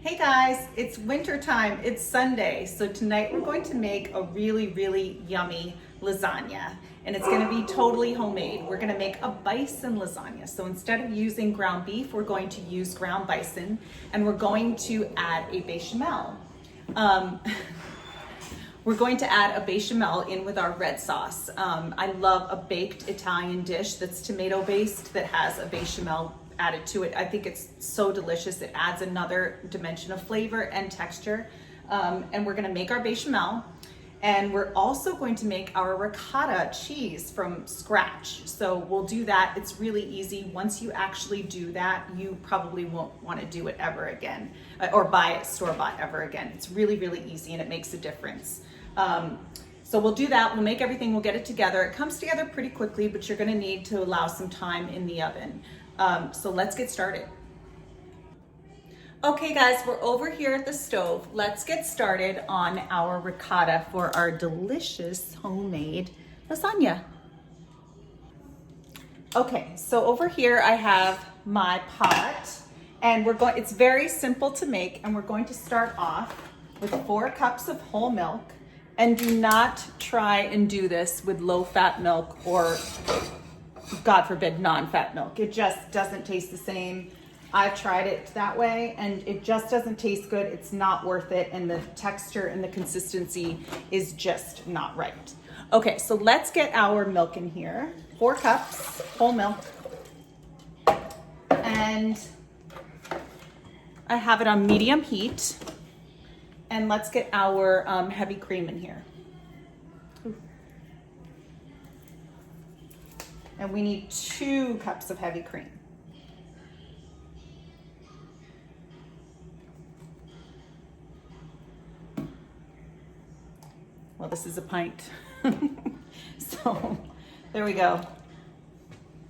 Hey guys, it's winter time. It's Sunday. So tonight we're going to make a really yummy lasagna, and it's going to be totally homemade. We're going to make a bison lasagna. So instead of using ground beef, we're going to use ground bison, and we're going to add a bechamel. We're going to add a bechamel in with our red sauce. I love a baked Italian dish that's tomato based that has a bechamel added to it. I think it's so delicious. It adds another dimension of flavor and texture. And we're gonna make our bechamel, and we're also going to make our ricotta cheese from scratch. So we'll do that. It's really easy. Once you actually do that, you probably won't wanna do it ever again, or buy it store-bought ever again. It's really easy, and it makes a difference. So we'll do that, we'll make everything, we'll get it together. It comes together pretty quickly, but you're gonna need to allow some time in the oven. So let's get started. Okay guys, we're over here at the stove. Let's get started on our ricotta for our delicious homemade lasagna. Okay, so over here I have my pot, and it's very simple to make, and we're going to start off with 4 cups of whole milk. And do not try and do this with low-fat milk or, God forbid, non-fat milk. It just doesn't taste the same. I've tried it that way and it just doesn't taste good. It's not worth it, and the texture and the consistency is just not right. Okay, so let's get our milk in here. 4 cups whole milk. And I have it on medium heat. And let's get our heavy cream in here. And we need 2 cups of heavy cream. Well, this is a pint. So there we go.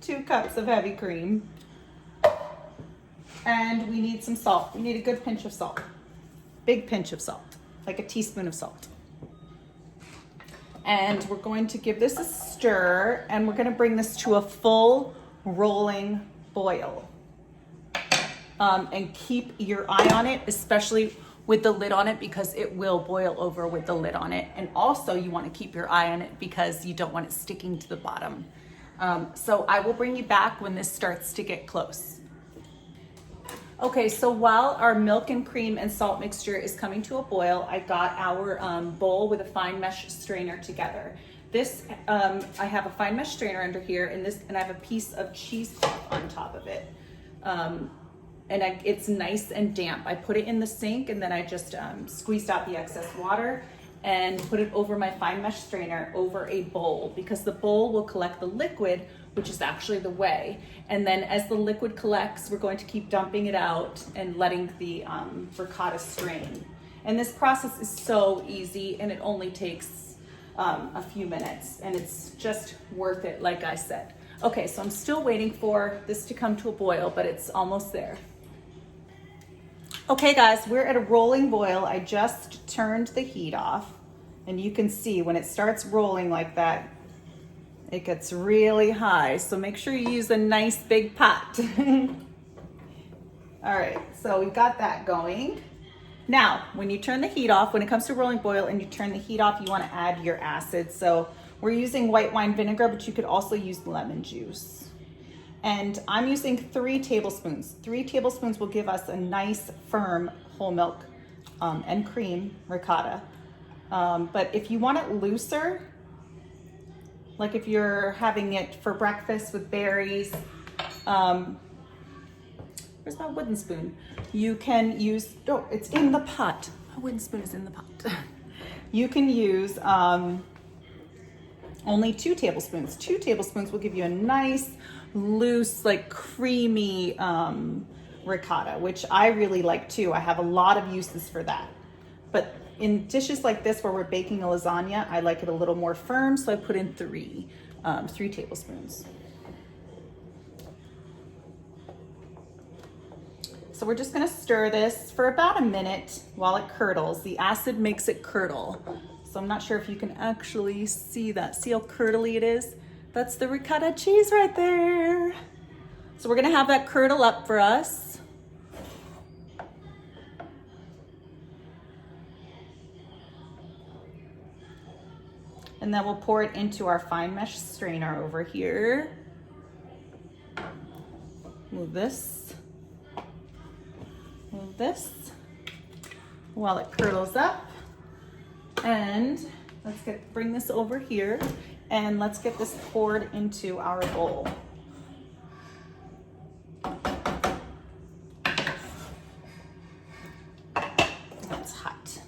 2 cups of heavy cream. And we need some salt. We need a good pinch of salt. Big pinch of salt, like a teaspoon of salt. And we're going to give this a stir, and we're gonna bring this to a full rolling boil. And keep your eye on it, especially with the lid on it, because it will boil over with the lid on it. And also you wanna keep your eye on it because you don't want it sticking to the bottom. So I will bring you back when this starts to get close. Okay, so while our milk and cream and salt mixture is coming to a boil, I got our bowl with a fine mesh strainer together. This, I have a fine mesh strainer under here, and I have a piece of cheesecloth on top of it. It's nice and damp. I put it in the sink, and then I just squeezed out the excess water and put it over my fine mesh strainer over a bowl, because the bowl will collect the liquid, which is actually the whey. And then as the liquid collects, we're going to keep dumping it out and letting the ricotta strain. And this process is so easy, and it only takes a few minutes, and it's just worth it, like I said. Okay, so I'm still waiting for this to come to a boil, but it's almost there. Okay guys, we're at a rolling boil. I just turned the heat off, and you can see when it starts rolling like that, it gets really high. So make sure you use a nice big pot. All right, so we've got that going. Now, when you turn the heat off, when it comes to rolling boil and you turn the heat off, you wanna add your acid. So we're using white wine vinegar, but you could also use lemon juice. And I'm using 3 tablespoons. 3 tablespoons will give us a nice firm whole milk and cream ricotta. But if you want it looser, like if you're having it for breakfast with berries, where's my wooden spoon? You can use, oh, it's in the pot. My wooden spoon is in the pot. You can use only 2 tablespoons. 2 tablespoons will give you a nice, loose, like creamy ricotta, which I really like too. I have a lot of uses for that. But in dishes like this where we're baking a lasagna, I like it a little more firm, so I put in 3 tablespoons. So we're just gonna stir this for about a minute while it curdles. The acid makes it curdle. So I'm not sure if you can actually see that. See how curdly it is? That's the ricotta cheese right there. So we're gonna have that curdle up for us. And then we'll pour it into our fine mesh strainer over here. Move this while it curdles up. And let's bring this over here and let's get this poured into our bowl. That's hot.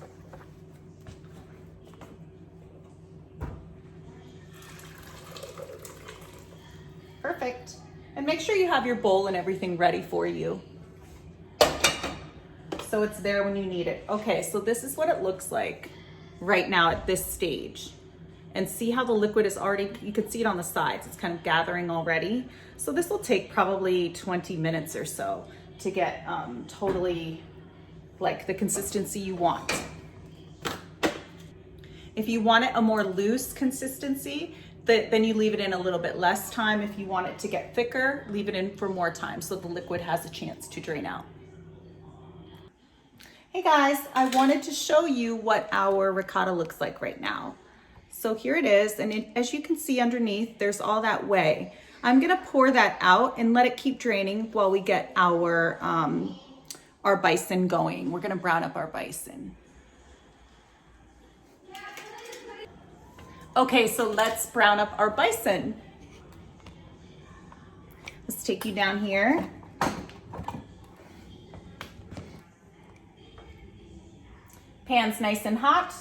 Perfect. And make sure you have your bowl and everything ready for you, so it's there when you need it. Okay, so this is what it looks like right now at this stage. And see how the liquid is already, you can see it on the sides, it's kind of gathering already. So this will take probably 20 minutes or so to get totally like the consistency you want. If you want it a more loose consistency, then you leave it in a little bit less time. If you want it to get thicker, leave it in for more time so the liquid has a chance to drain out. Hey guys, I wanted to show you what our ricotta looks like right now. So here it is, and as you can see underneath, there's all that whey. I'm gonna pour that out and let it keep draining while we get our bison going. We're gonna brown up our bison. Okay, so let's brown up our bison. Let's take you down here. Pan's nice and hot.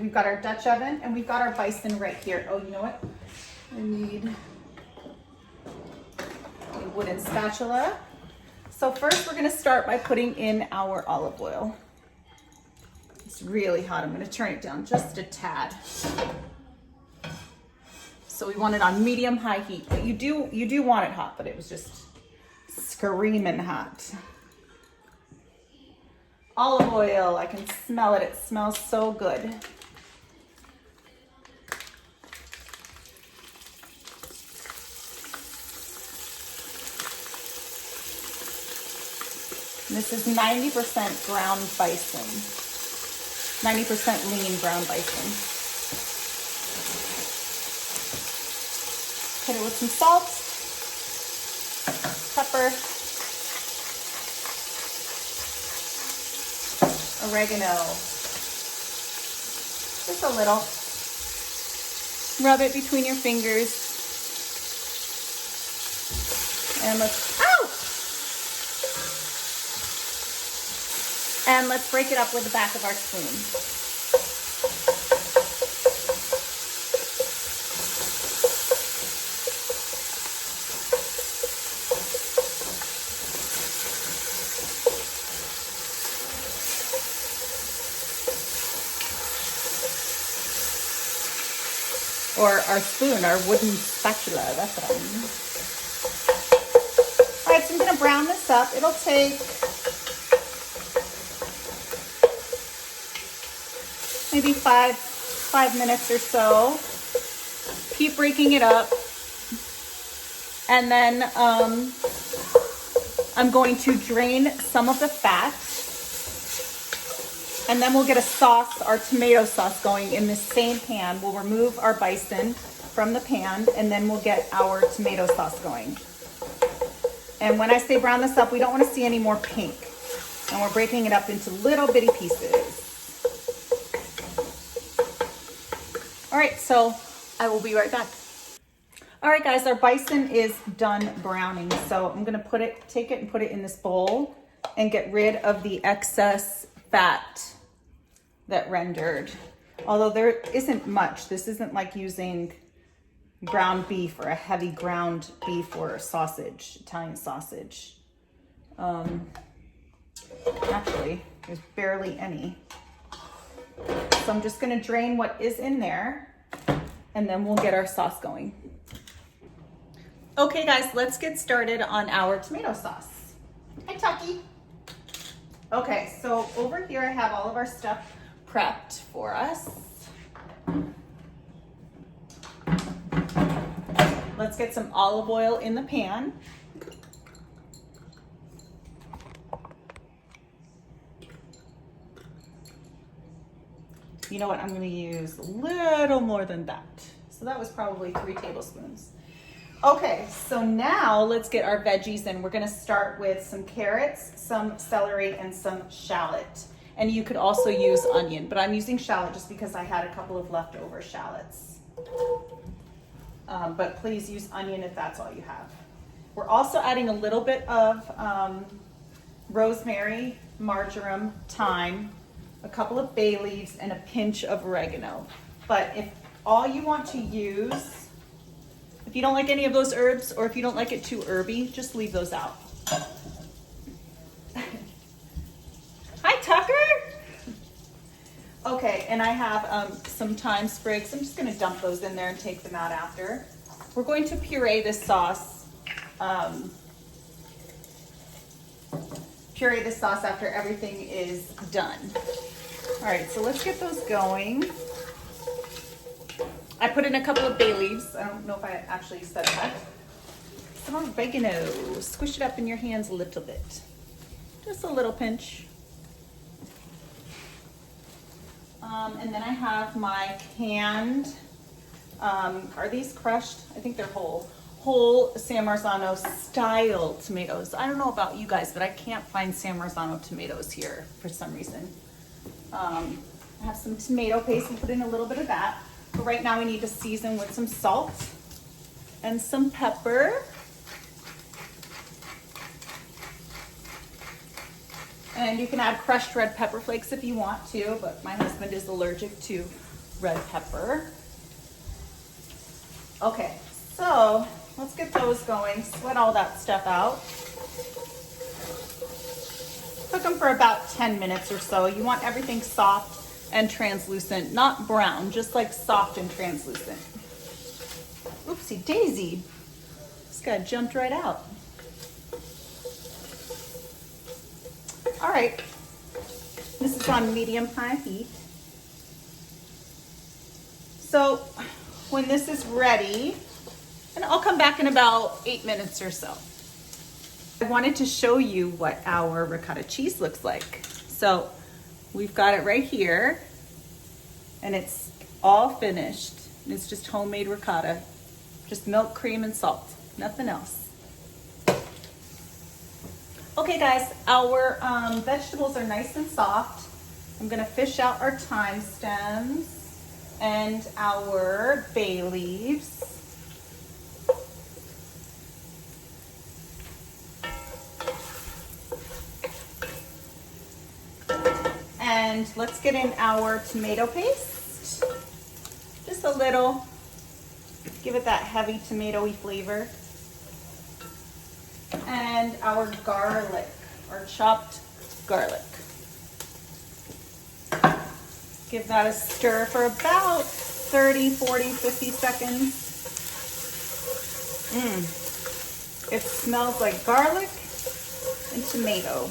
We've got our Dutch oven and we've got our bison right here. Oh, you know what? I need a wooden spatula. So first we're gonna start by putting in our olive oil. It's really hot. I'm gonna turn it down just a tad. So we want it on medium-high heat, but you do want it hot, but it was just screaming hot. Olive oil, I can smell it. It smells so good. And this is 90% ground bison, 90% lean ground bison. Hit it with some salt, pepper, oregano, just a little. Rub it between your fingers. And let's break it up with the back of our spoon. Or our spoon, our wooden spatula, that's what I mean. All right, so I'm gonna brown this up. It'll take maybe five minutes or so. Keep breaking it up. And then I'm going to drain some of the fat. And then we'll get a sauce, our tomato sauce, going in this same pan. We'll remove our bison from the pan, and then we'll get our tomato sauce going. And when I say brown this up, we don't want to see any more pink. And we're breaking it up into little bitty pieces. All right, so I will be right back. All right, guys, our bison is done browning. So I'm gonna take it and put it in this bowl and get rid of the excess fat that rendered. Although there isn't much. This isn't like using ground beef or a heavy ground beef or sausage, Italian sausage. Actually, there's barely any. So I'm just gonna drain what is in there and then we'll get our sauce going. Okay guys, let's get started on our tomato sauce. Hi Tucky. Okay, so over here I have all of our stuff prepped for us. Let's get some olive oil in the pan. You know what, I'm gonna use a little more than that. So that was probably 3 tablespoons. Okay, so now let's get our veggies in. We're gonna start with some carrots, some celery, and some shallot. And you could also use onion, but I'm using shallot just because I had a couple of leftover shallots. But please use onion if that's all you have. We're also adding a little bit of rosemary, marjoram, thyme, a couple of bay leaves, and a pinch of oregano. But if all you want to use, if you don't like any of those herbs, or if you don't like it too herby, just leave those out. Hi, Tucker. Okay, and I have some thyme sprigs. I'm just gonna dump those in there and take them out after. We're going to puree this sauce. Puree this sauce after everything is done. All right, so let's get those going. I put in a couple of bay leaves. I don't know if I actually said that. Some oregano. Squish it up in your hands a little bit. Just a little pinch. And then I have my canned, are these crushed? I think they're whole San Marzano style tomatoes. I don't know about you guys, but I can't find San Marzano tomatoes here for some reason. I have some tomato paste. We'll put in a little bit of that. But right now we need to season with some salt and some pepper. And you can add crushed red pepper flakes if you want to, but my husband is allergic to red pepper. Okay, so let's get those going. Sweat all that stuff out. Cook them for about 10 minutes or so. You want everything soft and translucent, not brown, just like soft and translucent. Oopsie daisy. This guy jumped right out. All right, this is on medium-high heat. So when this is ready, and I'll come back in about 8 minutes or so. I wanted to show you what our ricotta cheese looks like. So we've got it right here, and it's all finished. It's just homemade ricotta, just milk, cream, and salt, nothing else. Okay guys, our vegetables are nice and soft. I'm gonna fish out our thyme stems and our bay leaves. And let's get in our tomato paste. Just a little, give it that heavy tomatoey flavor. And our garlic, our chopped garlic. Give that a stir for about 30, 40, 50 seconds. It smells like garlic and tomato.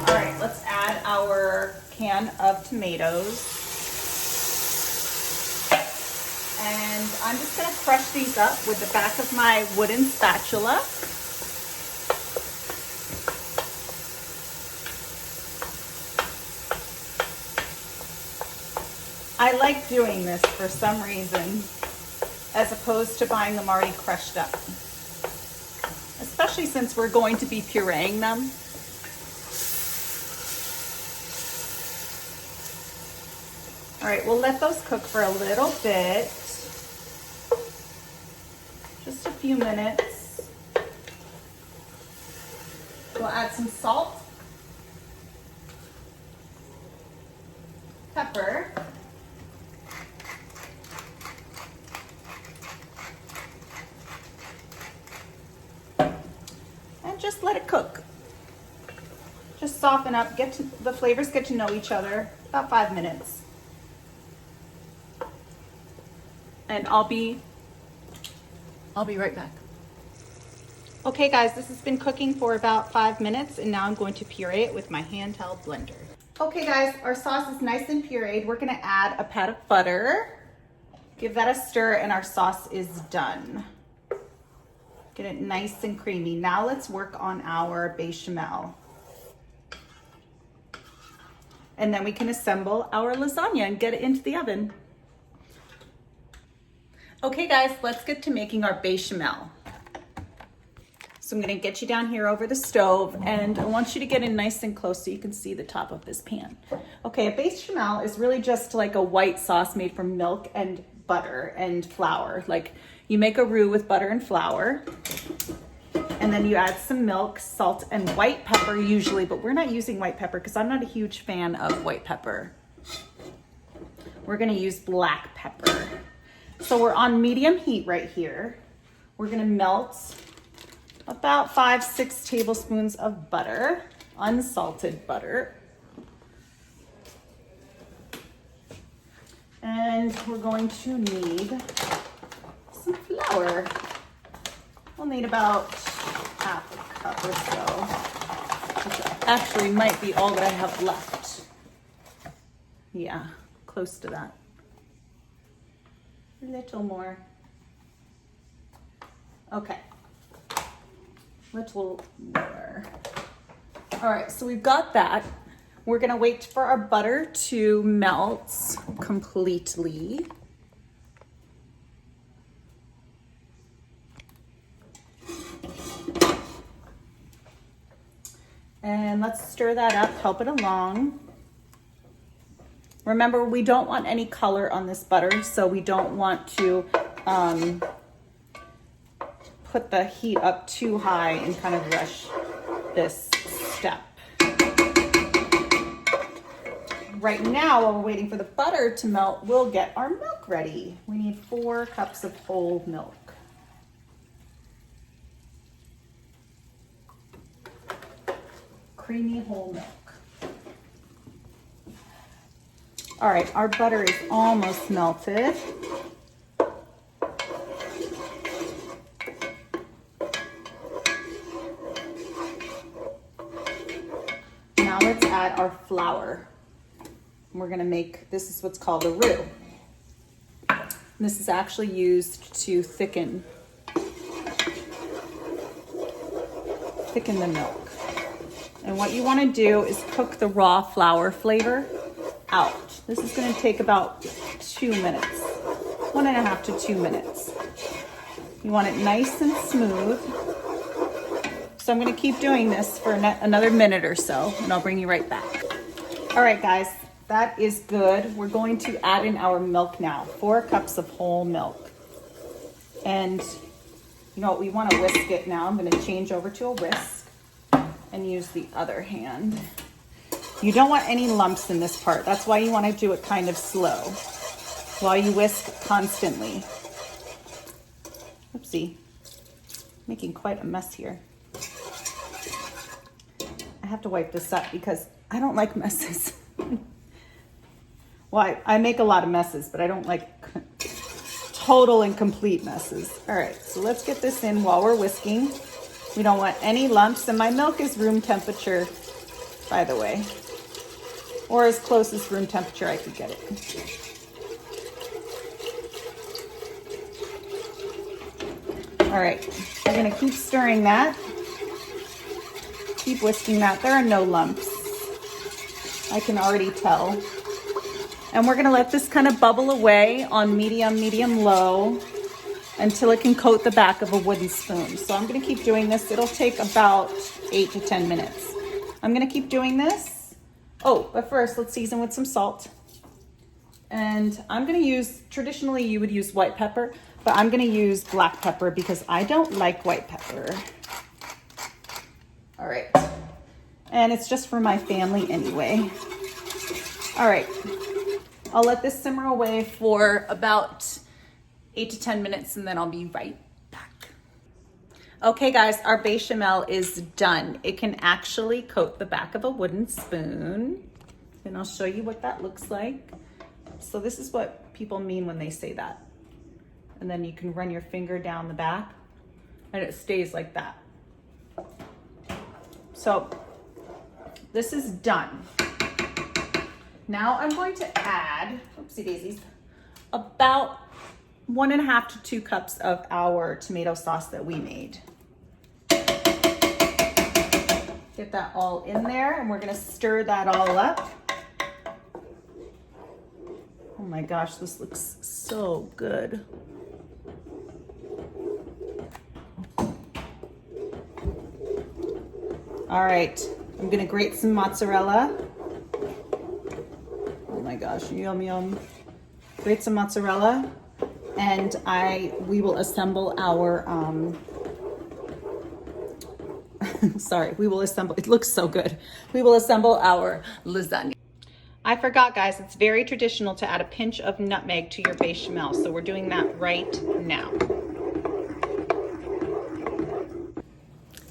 All right, let's add our can of tomatoes. And I'm just gonna crush these up with the back of my wooden spatula. I like doing this for some reason, as opposed to buying them already crushed up. Especially since we're going to be pureeing them. All right, we'll let those cook for a little bit. Just a few minutes. We'll add some salt, pepper, and just let it cook. Just soften up, the flavors get to know each other, about 5 minutes. And I'll be right back. Okay guys, this has been cooking for about 5 minutes, and now I'm going to puree it with my handheld blender. Okay guys, our sauce is nice and pureed. We're gonna add a pat of butter. Give that a stir and our sauce is done. Get it nice and creamy. Now let's work on our bechamel. And then we can assemble our lasagna and get it into the oven. Okay guys, let's get to making our bechamel. So I'm gonna get you down here over the stove, and I want you to get in nice and close so you can see the top of this pan. Okay, a bechamel is really just like a white sauce made from milk and butter and flour. Like you make a roux with butter and flour, and then you add some milk, salt, and white pepper usually, but we're not using white pepper because I'm not a huge fan of white pepper. We're gonna use black pepper. So we're on medium heat right here. We're gonna melt about 5-6 tablespoons of butter, unsalted butter. And we're going to need some flour. We'll need about half a cup or so, which actually might be all that I have left. Yeah, close to that. A little more. Okay. Little more. All right, so we've got that. We're gonna wait for our butter to melt completely. And let's stir that up, help it along. Remember, we don't want any color on this butter, so we don't want to put the heat up too high and kind of rush this step. Right now, while we're waiting for the butter to melt, we'll get our milk ready. We need 4 cups of whole milk. Creamy whole milk. All right, our butter is almost melted. Now let's add our flour. We're gonna make, this is what's called a roux. And this is actually used to thicken the milk. And what you wanna do is cook the raw flour flavor out. This is gonna take about 2 minutes, 1.5 to 2 minutes. You want it nice and smooth. So I'm gonna keep doing this for another minute or so, and I'll bring you right back. All right, guys, that is good. We're going to add in our milk now, 4 cups of whole milk. And you know what, we wanna whisk it now. I'm gonna change over to a whisk and use the other hand. You don't want any lumps in this part. That's why you wanna do it kind of slow while you whisk constantly. Oopsie, making quite a mess here. I have to wipe this up because I don't like messes. Well, I make a lot of messes, but I don't like total and complete messes. All right, so let's get this in while we're whisking. We don't want any lumps, and my milk is room temperature, by the way, or as close as room temperature I could get it. All right, we're gonna keep stirring that. Keep whisking that. There are no lumps. I can already tell. And we're gonna let this kind of bubble away on medium, low until it can coat the back of a wooden spoon. So I'm gonna keep doing this. It'll take about 8 to 10 minutes. I'm gonna keep doing this. Oh, but first let's season with some salt. And I'm gonna use, traditionally you would use white pepper, but I'm gonna use black pepper because I don't like white pepper. All right, and it's just for my family anyway. All right, I'll let this simmer away for about 8 to 10 minutes and then I'll be right back. Okay guys, our bechamel is done. It can actually coat the back of a wooden spoon. And I'll show you what that looks like. So this is what people mean when they say that. And then you can run your finger down the back and it stays like that. So this is done. Now I'm going to add, oopsie daisies, about 1.5 to 2 cups of our tomato sauce that we made. Get that all in there, and we're gonna stir that all up. Oh my gosh, this looks so good. All right, I'm gonna grate some mozzarella. Oh my gosh, yum, yum. Grate some mozzarella, and we will assemble our, sorry, we will assemble, it looks so good. We will assemble our lasagna. I forgot, guys, it's very traditional to add a pinch of nutmeg to your bechamel, so we're doing that right now.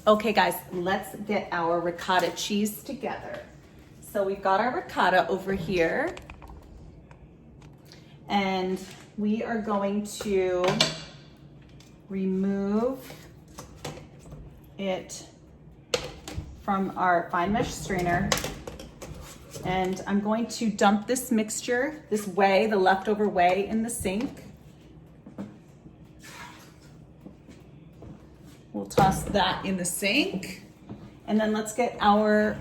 Okay, guys, let's get our ricotta cheese together. So we've got our ricotta over here, and we are going to remove it from our fine mesh strainer, and I'm going to dump this mixture, this whey, the leftover whey, in the sink. We'll toss that in the sink, and then let's get our,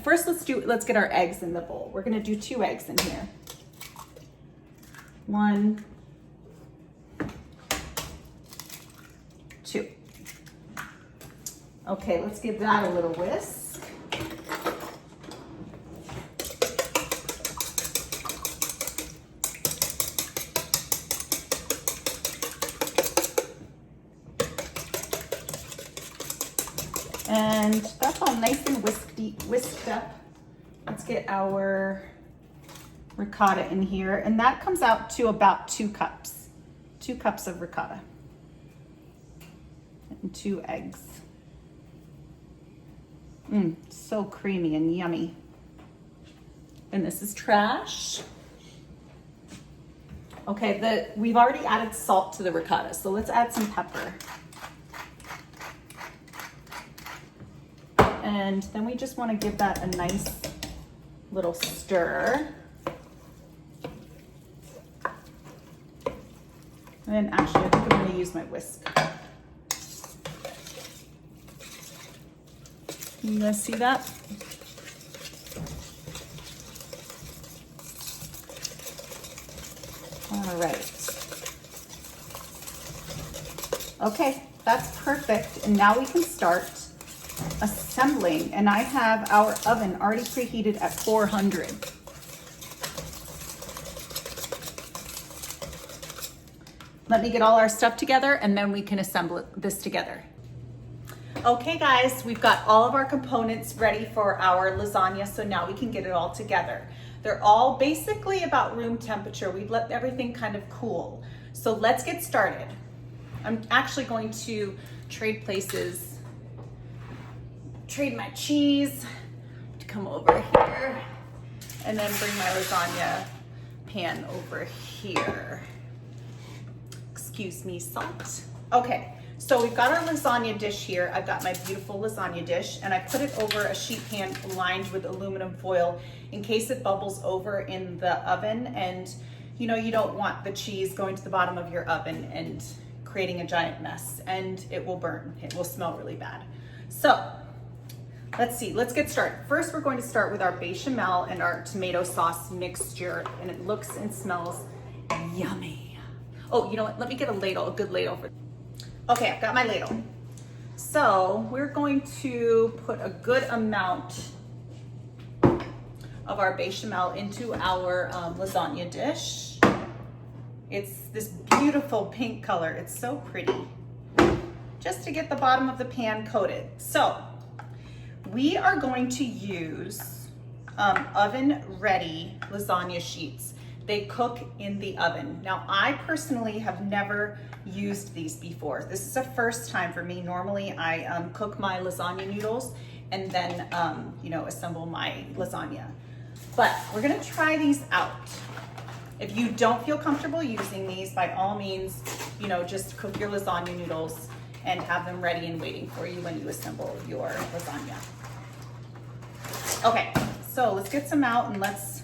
first let's get our eggs in the bowl. We're gonna do 2 eggs in here. 1, 2. Okay, let's give that a little whisk. And that's all nice and whisked up. Let's get our ricotta in here, and that comes out to about 2 cups. 2 cups of ricotta and 2 eggs. So creamy and yummy. And this is trash. Okay, we've already added salt to the ricotta, so let's add some pepper. And then we just want to give that a nice little stir. And actually, I think I'm going to use my whisk. You guys see that? All right. Okay, that's perfect. And now we can start assembling. And I have our oven already preheated at 400. Let me get all our stuff together, and then we can assemble this together. Okay guys, we've got all of our components ready for our lasagna, so now we can get it all together. They're all basically about room temperature. We've let everything kind of cool. So let's get started. I'm actually going to trade places, trade my cheese to come over here, and then bring my lasagna pan over here. Excuse me, salt. Okay. So we've got our lasagna dish here. I've got my beautiful lasagna dish, and I put it over a sheet pan lined with aluminum foil in case it bubbles over in the oven, and you know, you don't want the cheese going to the bottom of your oven and creating a giant mess, and it will burn. It will smell really bad. So let's see, let's get started. First, we're going to start with our bechamel and our tomato sauce mixture, and it looks and smells yummy. Oh, you know what? Let me get a ladle, a good ladle for. Okay, I've got my ladle. So we're going to put a good amount of our bechamel into our lasagna dish. It's this beautiful pink color. It's so pretty. Just to get the bottom of the pan coated. So we are going to use oven ready lasagna sheets. They cook in the oven. Now, I personally have never used these before. This is a first time for me. Normally, I cook my lasagna noodles and then, you know, assemble my lasagna. But we're gonna try these out. If you don't feel comfortable using these, by all means, you know, just cook your lasagna noodles and have them ready and waiting for you when you assemble your lasagna. Okay, so let's get some out and let's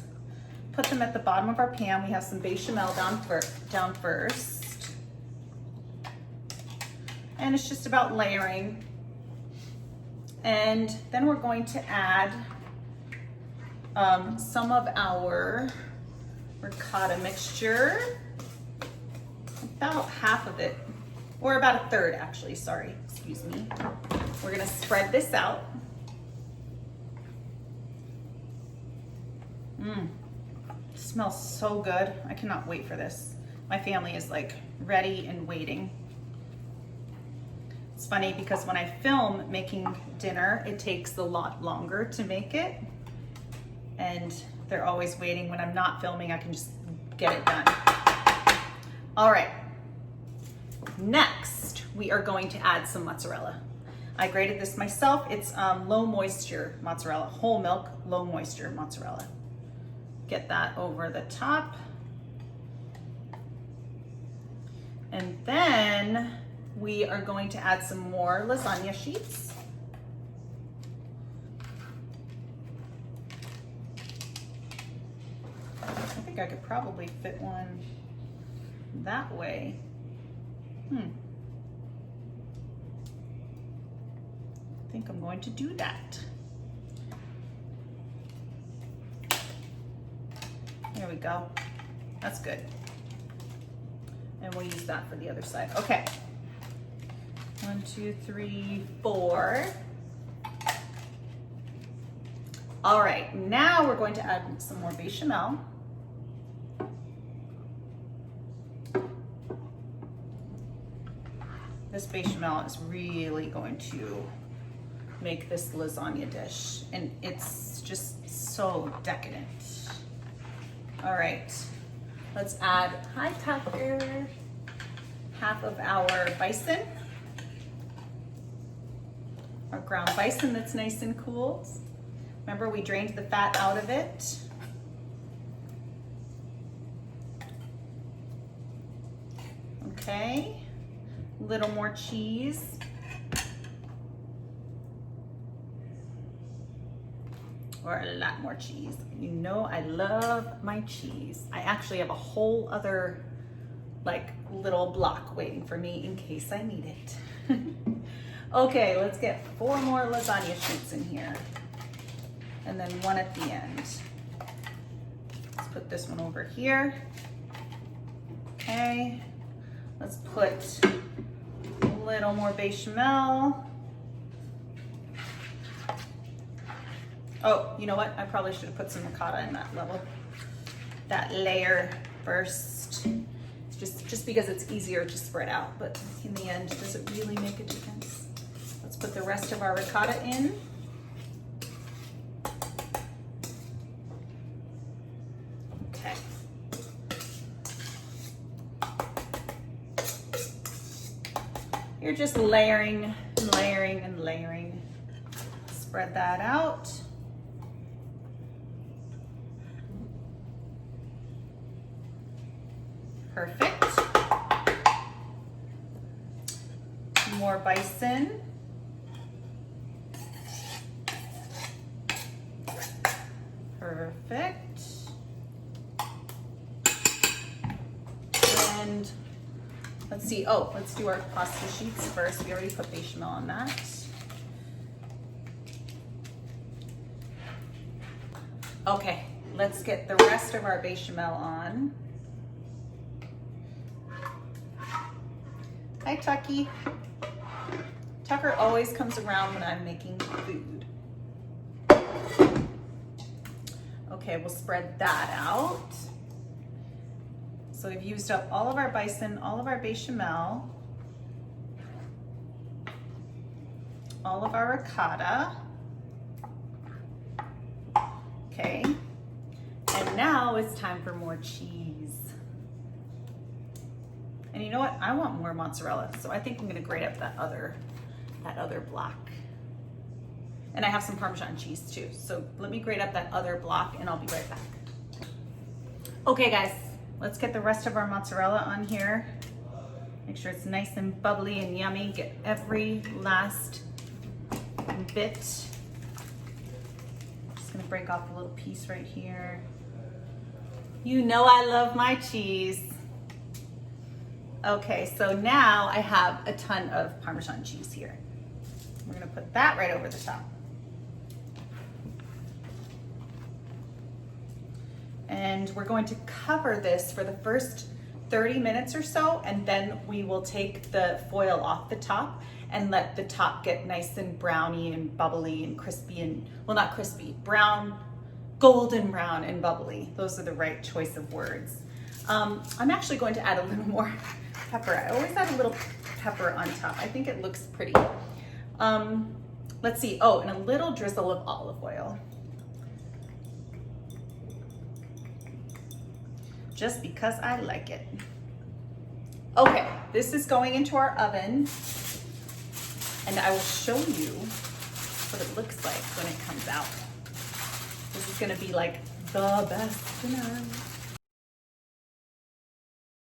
put them at the bottom of our pan. We have some bechamel down first. And it's just about layering. And then we're going to add some of our ricotta mixture, about half of it, or about a third actually, sorry, excuse me. We're gonna spread this out. Smells so good. I cannot wait for this. My family is like ready and waiting. It's funny because when I film making dinner, it takes a lot longer to make it. And they're always waiting. When I'm not filming, I can just get it done. All right. Next, we are going to add some mozzarella. I grated this myself. It's low moisture mozzarella, whole milk, low moisture mozzarella. Get that over the top. And then we are going to add some more lasagna sheets. I think I could probably fit one that way. I think I'm going to do that. There we go. That's good. And we'll use that for the other side. Okay. 1, 2, 3, 4. All right, now we're going to add some more bechamel. This bechamel is really going to make this lasagna dish, and it's just so decadent. All right, let's add, hi Tucker, half of our bison, our ground bison that's nice and cool. Remember, we drained the fat out of it. Okay, a little more cheese. Or a lot more cheese. You know I love my cheese. I actually have a whole other like little block waiting for me in case I need it. Okay, let's get 4 more lasagna sheets in here. And then 1 at the end. Let's put this one over here. Okay, let's put a little more bechamel. Oh, you know what? I probably should have put some ricotta in that layer first. Just because it's easier to spread out, but in the end, does it really make a difference? Let's put the rest of our ricotta in. Okay. You're just layering and layering and layering. Spread that out. Perfect. More bison. Perfect. And let's see, oh, let's do our pasta sheets first. We already put bechamel on that. Okay, let's get the rest of our bechamel on. Hi, Tucky. Tucker always comes around when I'm making food. Okay, we'll spread that out. So we've used up all of our bison, all of our bechamel, all of our ricotta. Okay, and now it's time for more cheese. And you know what? I want more mozzarella, so I think I'm gonna grate up that other block. And I have some Parmesan cheese too. So let me grate up that other block and I'll be right back. Okay guys, let's get the rest of our mozzarella on here. Make sure it's nice and bubbly and yummy. Get every last bit. Just gonna break off a little piece right here. You know I love my cheese. Okay, so now I have a ton of Parmesan cheese here. We're gonna put that right over the top. And we're going to cover this for the first 30 minutes or so, and then we will take the foil off the top and let the top get nice and browny and bubbly and crispy and, well, not crispy, brown, golden brown and bubbly. Those are the right choice of words. I'm actually going to add a little more pepper. I always add a little pepper on top. I think it looks pretty. Let's see. Oh, and a little drizzle of olive oil. Just because I like it. Okay, this is going into our oven, and I will show you what it looks like when it comes out. This is gonna be like the best dinner.